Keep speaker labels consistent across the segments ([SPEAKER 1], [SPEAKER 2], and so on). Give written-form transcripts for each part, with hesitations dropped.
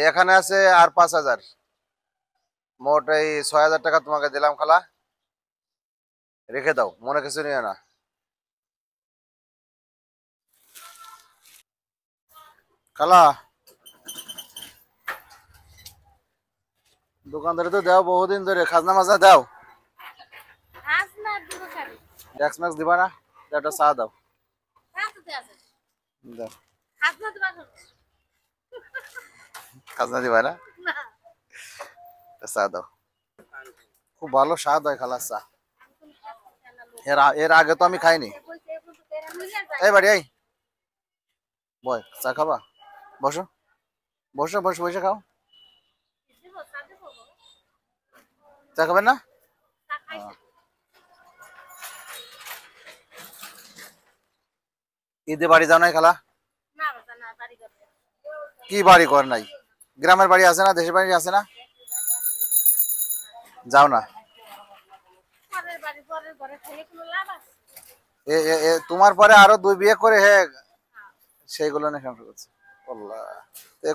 [SPEAKER 1] এখানে আছে আর 5,000। মোট এই 6,000 টাকা তোমাকে দিলাম খালা, রেখে দাও, মনে কিছু নিও না। খালা, দোকানদারে তো দাও বহুদিন ধরে, খাজনা মাজনা দাও। ট্যাক্স ম্যাক্স দিবা না? একটা চা দাও। দাও। খাজনা দিবা না? চা দাও। খুব ভালো স্বাদ হয় খালার চা। এর আগে তো আমি খাইনি। এই বাড়ি এই বয়, চা খাবা? বসো বসো বসে বসে খাও। চা খাবেন না? ঈদে বাড়ি যাও নাই খালা? কি বাড়ি কর নাই? গ্রামের বাড়ি আছে না, দেশের বাড়ি আছে না? যাও না? তোমার পরে আরো 2 বিয়ে করে সেইগুলো নিয়ে সংসার করছে। আল্লাহ,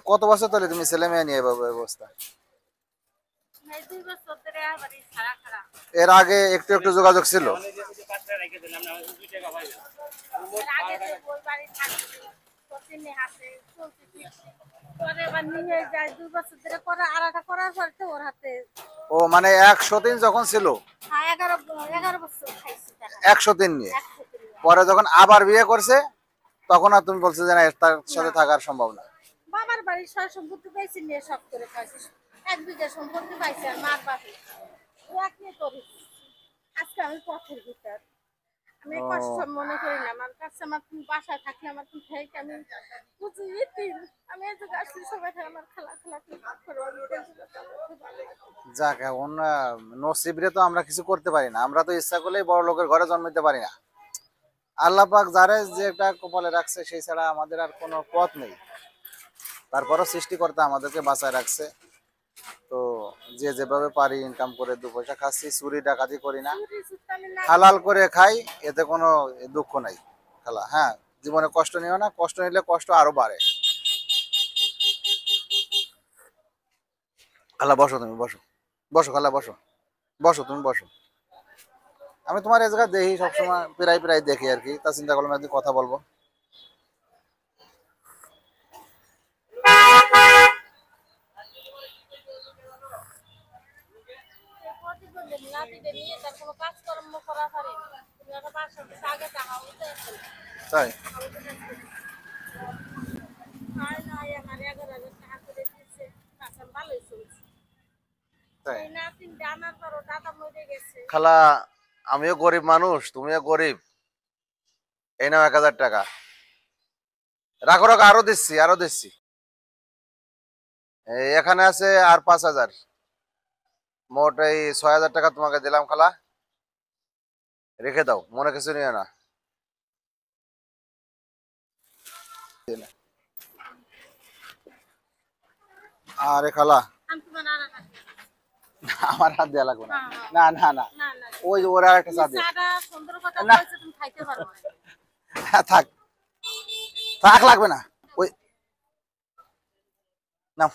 [SPEAKER 1] কত বছর ধরে তুমি ছেলে মেয়ে নিয়ে ব্যবস্থা? এর আগে একটু একটু যোগাযোগ ছিল? ও মানে 103 যখন ছিল, 103 নিয়ে পরে যখন আবার বিয়ে করছে তখন আর তুমি বলছো যে না, তার সাথে থাকার সম্ভব না।
[SPEAKER 2] বাবার বাড়ির সব সম্পত্তি পাইছি, নিয়ে সব করে খাইছি। 1 বিঘা সম্পত্তি পাইছি আর মার বাপে আজকে আমি পথের ভিতর। আমি কষ্ট মনে করি না, আমার কাছে আমার বাসায় থাকলে আমার থেকে আমি বুঝি আমি এত আসলে সবাই আমার খেলা
[SPEAKER 1] যাক, এখন নসিবরে তো আমরা কিছু করতে পারি না, আমরা তো ইচ্ছা করলেই বড় লোকের ঘরে জন্মাইতে পারি না। আল্লাহ পাক যারে যেটা কপালে রাখছে সেই ছাড়া আমাদের আর কোনো পথ নেই। তারপরও সৃষ্টিকর্তা আমাদেরকে বাঁচায় রাখছে। তো যে যেভাবে পারি ইনকাম করে 2 পয়সা খাচ্ছি, চুরি ডাকাতি করি না, হালাল করে খাই, এতে কোনো দুঃখ নাই খালা। হ্যাঁ, জীবনে কষ্ট নিও না, কষ্ট নিলে কষ্ট আরো বাড়ে। খালা বসো, তুমি বসো, বসো খালা বসো, বসো তুমি বসো। আমি তোমার এই জায়গায় দেখি সবসময়, প্রায় প্রায় দেখি আর কি, তা চিন্তা করলাম একদিন কথা বলবো। তাই? খালা, আমিও গরিব মানুষ, তুমিও গরিব, এই নাও 1,000 টাকা রাখো রাখো, আরো দিচ্ছি আরো দিচ্ছি। এখানে আছে আর 5,000। মোট এই 6,000 টাকা তোমাকে দিলাম খালা, রেখে দাও, মনে কিছু নিও না। আরে খালা, আমার হাত দেওয়া লাগবে না। না না না, ওই যে ওরা একটা চা দিয়ে। থাক থাক, লাগবে না। ওই নাও।